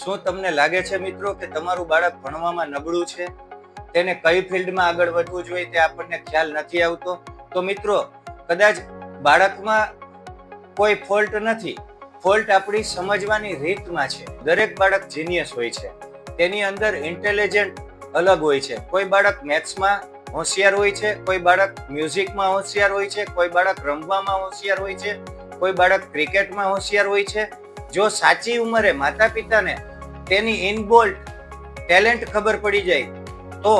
શું તમને લાગે છે મિત્રો કે તમારું બાળક ભણવામાં નબળું છે? તેને કઈ ફિલ્ડમાં આગળ વધવું જોઈએ તે આપણને ખ્યાલ નથી આવતો? તો મિત્રો, કદાચ બાળકમાં કોઈ ફોલ્ટ નથી, ફોલ્ટ આપણી સમજવાની રીતમાં છે. દરેક બાળક જીનિયસ હોય છે, તેની અંદર ઇન્ટેલિજન્ટ અલગ હોય છે. કોઈ બાળક મેથ્સમાં હોશિયાર હોય છે, કોઈ બાળક મ્યુઝિકમાં હોશિયાર હોય છે, કોઈ બાળક રમવામાં હોશિયાર હોય છે, કોઈ બાળક ક્રિકેટમાં હોશિયાર હોય છે. જો સાચી ઉંમરે માતા પિતાને તેની ઇનબોલ્ટ ટેલેન્ટ ખબર પડી જાય તો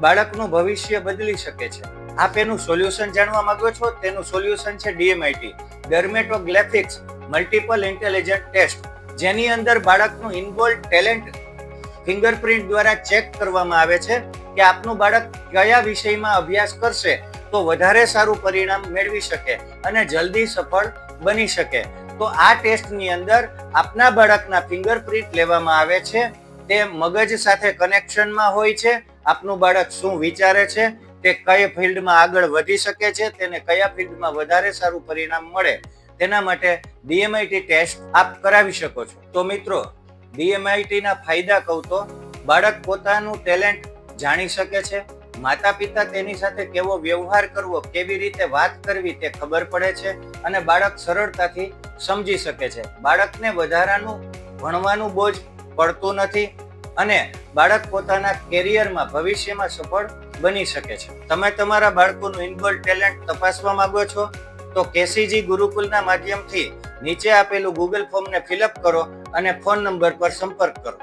બાળકનું ભવિષ્ય બદલી શકે છે. આપ એનું સોલ્યુશન જાણવા માંગો છો? તેનું સોલ્યુશન છે DMIT, ડર્મેટોગ્રાફિક્સ મલ્ટિપલ ઇન્ટેલિજન્ટ ટેસ્ટ, જેની અંદર બાળકનું ઇનબોલ્ટ ટેલેન્ટ ફિંગરપ્રિન્ટ દ્વારા ચેક કરવામાં આવે છે કે આપનું બાળક કયા વિષયમાં અભ્યાસ કરશે તો વધારે સારું પરિણામ મેળવી શકે અને જલ્દી સફળ બની શકે. તો આ ટેસ્ટની અંદર આપના બાળકના ફિંગરપ્રિન્ટ લેવામાં આવે છે. તે મગજ સાથે કનેક્શનમાં હોય છે. આપનું બાળક શું વિચારે છે, તે કઈ ફિલ્ડમાં આગળ વધી શકે છે, તેને કયા ફિલ્ડમાં વધારે સારું પરિણામ મળે, તેના માટે DMIT ટેસ્ટ આપ કરાવી શકો છો. તો મિત્રો, DMIT ના ફાયદા કહું તો બાળક પોતાનું ટેલેન્ટ જાણી શકે છે, માતા પિતા તેની સાથે કેવો વ્યવહાર કરવો, કેવી રીતે વાત કરવી તે ખબર પડે છે અને બાળક સરળતાથી સમજી શકે છે. બાળકને વધારાનું ભણવાનું બોજ પડતું નથી અને બાળક પોતાના કેરિયરમાં ભવિષ્યમાં સફળ બની શકે છે. તમે તમારા બાળકોનું ઇનબોલ્ટ ટેલેન્ટ તપાસવા માંગો છો તો KCG ગુરુકુલના માધ્યમથી નીચે આપેલું ગૂગલ ફોર્મને ફિલઅપ કરો અને ફોન નંબર પર સંપર્ક કરો.